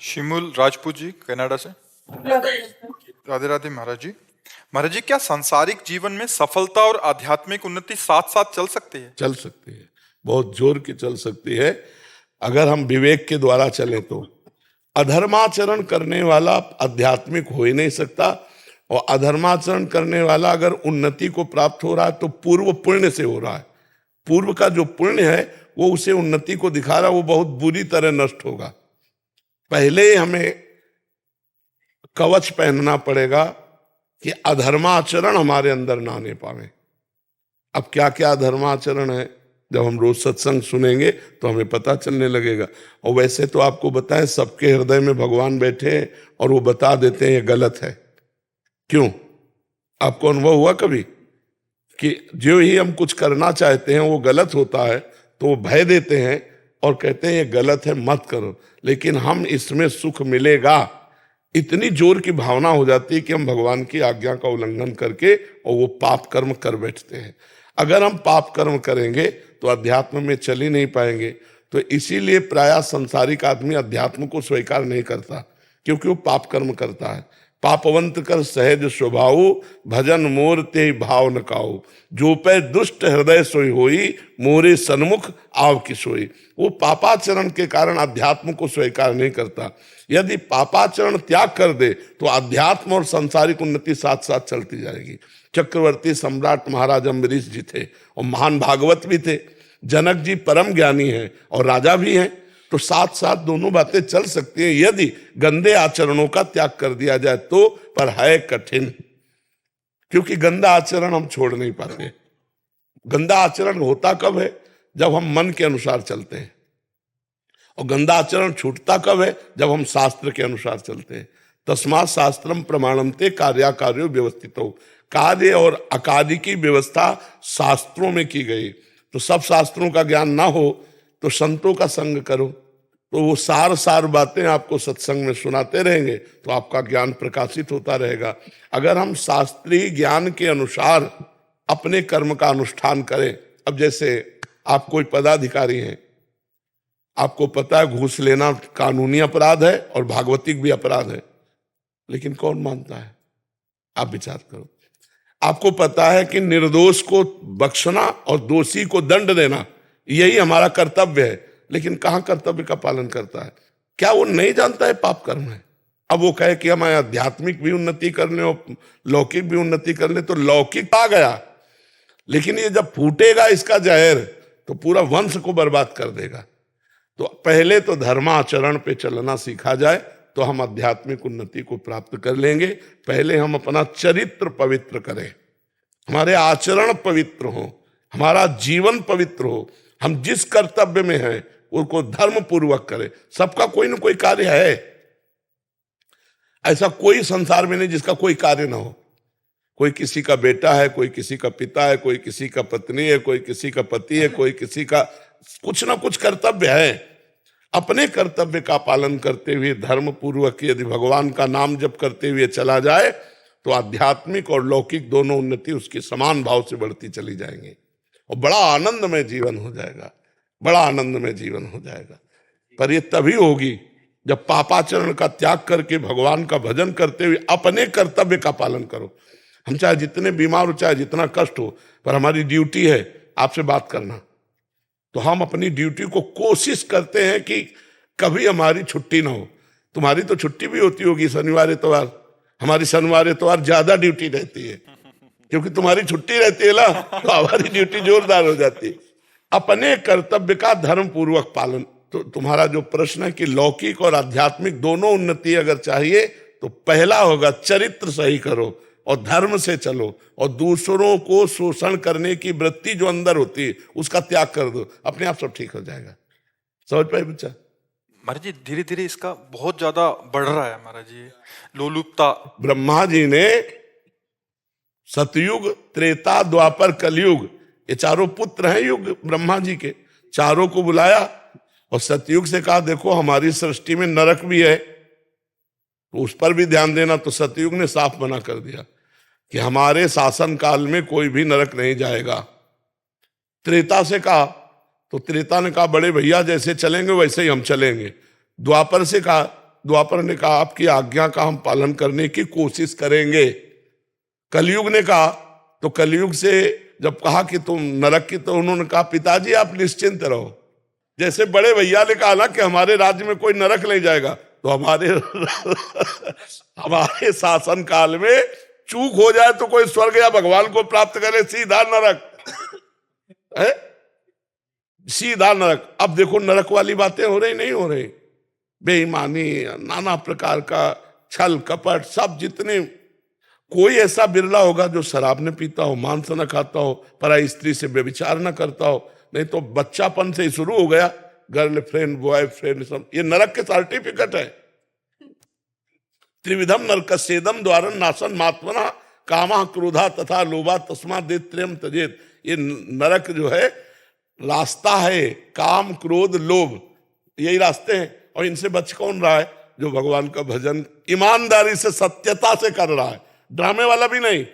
शिमूल Rajput ji Canada से। राधे राधे महाराज जी। महाराज जी, क्या सांसारिक जीवन में सफलता और आध्यात्मिक उन्नति साथ साथ चल सकती है? चल सकती है, बहुत जोर की चल सकती है अगर हम विवेक के द्वारा चले तो। अधर्माचरण करने वाला आध्यात्मिक हो ही नहीं सकता, और अधर्माचरण करने वाला अगर उन्नति को प्राप्त हो रहा है तो पूर्व पुण्य से हो रहा है। पूर्व का जो पुण्य है वो उसे उन्नति को दिखा रहा है, वो बहुत बुरी तरह नष्ट होगा। पहले हमें कवच पहनना पड़ेगा कि अधर्माचरण हमारे अंदर ना आने पावे। अब क्या क्या अधर्माचरण है, जब हम रोज सत्संग सुनेंगे तो हमें पता चलने लगेगा। और वैसे तो आपको बताएं, सबके हृदय में भगवान बैठे हैं और वो बता देते हैं ये गलत है। क्यों? आपको अनुभव हुआ कभी कि जो ही हम कुछ करना चाहते हैं वो गलत होता है तो वो भय देते हैं और कहते हैं ये गलत है, मत करो, लेकिन हम इसमें सुख मिलेगा, इतनी जोर की भावना हो जाती है कि हम भगवान की आज्ञा का उल्लंघन करके और वो पाप कर्म कर बैठते हैं। अगर हम पाप कर्म करेंगे तो अध्यात्म में चल ही नहीं पाएंगे। तो इसीलिए प्रायः संसारिक आदमी अध्यात्म को स्वीकार नहीं करता, क्योंकि वो पाप कर्म करता है। पापवंत कर सहज स्वभाव, भजन मोर ते भाव न काऊ, जो पे दुष्ट हृदय सोई होई, मोरे सन्मुख आव की सोई। वो पापाचरण के कारण अध्यात्म को स्वीकार नहीं करता। यदि पापाचरण त्याग कर दे तो अध्यात्म और सांसारिक उन्नति साथ साथ चलती जाएगी। चक्रवर्ती सम्राट महाराज अम्बरीश जी थे और महान भागवत भी थे। जनक जी परम ज्ञानी हैं और राजा भी हैं, तो साथ साथ दोनों बातें चल सकती हैं यदि गंदे आचरणों का त्याग कर दिया जाए तो। पर है कठिन, क्योंकि गंदा आचरण हम छोड़ नहीं पाते। गंदा आचरण होता कब है? जब हम मन के अनुसार चलते हैं। और गंदा आचरण छूटता कब है? जब हम शास्त्र के अनुसार चलते हैं। तस्मात् शास्त्रम प्रमाणमते कार्याकार्यो व्यवस्थितो। कार्य और अकार्य की व्यवस्था शास्त्रों में की गई। तो सब शास्त्रों का ज्ञान ना हो तो संतों का संग करो, तो वो सार बातें आपको सत्संग में सुनाते रहेंगे तो आपका ज्ञान प्रकाशित होता रहेगा। अगर हम शास्त्रीय ज्ञान के अनुसार अपने कर्म का अनुष्ठान करें, अब जैसे आप कोई पदाधिकारी हैं, आपको पता है घूस लेना कानूनी अपराध है और भागवतिक भी अपराध है, लेकिन कौन मानता है? आप विचार करो। आपको पता है कि निर्दोष को बख्शना और दोषी को दंड देना यही हमारा कर्तव्य है, लेकिन कहां कर्तव्य का पालन करता है? क्या वो नहीं जानता है पाप कर्म है? अब वो कहे कि हमें आध्यात्मिक भी उन्नति कर ले और लौकिक भी उन्नति कर ले, तो लौकिक आ गया, लेकिन ये जब फूटेगा इसका जहर तो पूरा वंश को बर्बाद कर देगा। तो पहले तो धर्माचरण पे चलना सीखा जाए तो हम आध्यात्मिक उन्नति को प्राप्त कर लेंगे। पहले हम अपना चरित्र पवित्र करें, हमारे आचरण पवित्र हो, हमारा जीवन पवित्र हो, हम जिस कर्तव्य में हैं उसको धर्म पूर्वक करें। सबका कोई ना कोई कार्य है, ऐसा कोई संसार में नहीं जिसका कोई कार्य ना हो। कोई किसी का बेटा है, कोई किसी का पिता है, कोई किसी का पत्नी है, कोई किसी का पति है, कोई किसी का कुछ ना कुछ कर्तव्य है। अपने कर्तव्य का पालन करते हुए धर्म पूर्वक यदि भगवान का नाम जप करते हुए चला जाए तो आध्यात्मिक और लौकिक दोनों उन्नति उसकी समान भाव से बढ़ती चली जाएंगी और बड़ा आनंदमय जीवन हो जाएगा, बड़ा आनंदमय जीवन हो जाएगा। पर ये तभी होगी जब पापाचरण का त्याग करके भगवान का भजन करते हुए अपने कर्तव्य का पालन करो। हम चाहे जितने बीमार हो, चाहे जितना कष्ट हो, पर हमारी ड्यूटी है आपसे बात करना, तो हम अपनी ड्यूटी को कोशिश करते हैं कि कभी हमारी छुट्टी ना हो। तुम्हारी तो छुट्टी भी होती होगी शनिवार इतवार, हमारी शनिवार इतवार ज्यादा ड्यूटी रहती है, क्योंकि तुम्हारी छुट्टी रहती है ना, तो हमारी ड्यूटी जोरदार हो जाती है। अपने कर्तव्य का धर्म पूर्वक पालन। तो तुम्हारा जो प्रश्न है कि लौकिक और आध्यात्मिक दोनों उन्नति अगर चाहिए तो पहला होगा चरित्र सही करो और धर्म से चलो, और दूसरों को शोषण करने की वृत्ति जो अंदर होती है उसका त्याग कर दो, अपने आप सब ठीक हो जाएगा। समझ पाए बच्चा? महाराज जी, धीरे धीरे इसका बहुत ज्यादा बढ़ रहा है महाराज जी, लोलुपता। ब्रह्मा जी ने सतयुग, त्रेता, द्वापर, कलयुग, ये चारों पुत्र हैं युग ब्रह्मा जी के, चारों को बुलाया और सतयुग से कहा देखो हमारी सृष्टि में नरक भी है, तो उस पर भी ध्यान देना। तो सतयुग ने साफ मना कर दिया कि हमारे शासन काल में कोई भी नरक नहीं जाएगा। त्रेता से कहा तो त्रेता ने कहा बड़े भैया जैसे चलेंगे वैसे ही हम चलेंगे। द्वापर से कहा द्वापर ने कहा आपकी आज्ञा का हम पालन करने की कोशिश करेंगे। कलयुग ने कहा, तो कलयुग से जब कहा कि तुम नरक की, तो उन्होंने कहा पिताजी आप निश्चिंत रहो। जैसे बड़े भैया ने कहा ना कि हमारे राज्य में कोई नरक नहीं जाएगा, तो हमारे शासन काल में चूक हो जाए तो कोई स्वर्ग या भगवान को प्राप्त करे, सीधा नरक है, सीधा नरक। अब देखो नरक वाली बातें हो रही नहीं हो रही, बेईमानी, नाना प्रकार का छल कपट, सब जितने, कोई ऐसा बिरला होगा जो शराब न पीता हो, मांस न खाता हो, पराई स्त्री से व्यभिचार न करता हो, नहीं तो बच्चापन से ही शुरू हो गया, गर्लफ्रेंड बॉयफ्रेंड सब, ये नरक के सर्टिफिकेट है। त्रिविधम नरकस्येदम द्वारन नाशन मात्मना कामा क्रोधा तथा लोभा तस्मा देत्रयम तजेत। ये नरक जो है रास्ता है, काम क्रोध लोभ, यही रास्ते हैं। और इनसे बच कौन रहा है? जो भगवान का भजन ईमानदारी से सत्यता से कर रहा है, ड्रामे वाला भी नहीं,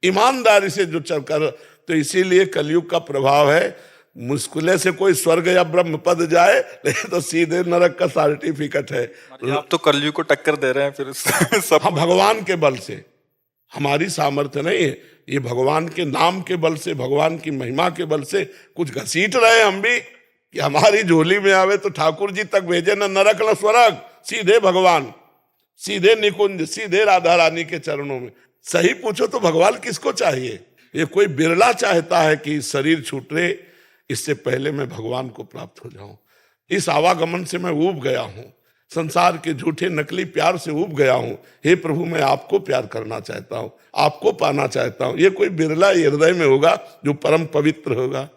ईमानदारी से जो चल कर। तो इसीलिए कलयुग का प्रभाव है, मुश्किल से कोई स्वर्ग या ब्रह्म पद जाए, लेकिन तो सीधे नरक का सर्टिफिकेट है। आप तो कलयुग को टक्कर दे रहे हैं फिर सब। हाँ, भगवान के बल से, हमारी सामर्थ्य नहीं है, ये भगवान के नाम के बल से, भगवान की महिमा के बल से कुछ घसीट रहे हम भी, कि हमारी झोली में आवे तो ठाकुर जी तक भेजे, न नरक न स्वर्ग, सीधे भगवान, सीधे निकुंज, सीधे राधा रानी के चरणों में। सही पूछो तो भगवान किसको चाहिए? ये कोई बिरला चाहता है कि शरीर छूटे, इससे पहले मैं भगवान को प्राप्त हो जाऊं। इस आवागमन से मैं ऊब गया हूं, संसार के झूठे नकली प्यार से ऊब गया हूं। हे प्रभु, मैं आपको प्यार करना चाहता हूं, आपको पाना चाहता हूं। ये कोई बिरला हृदय में होगा जो परम पवित्र होगा।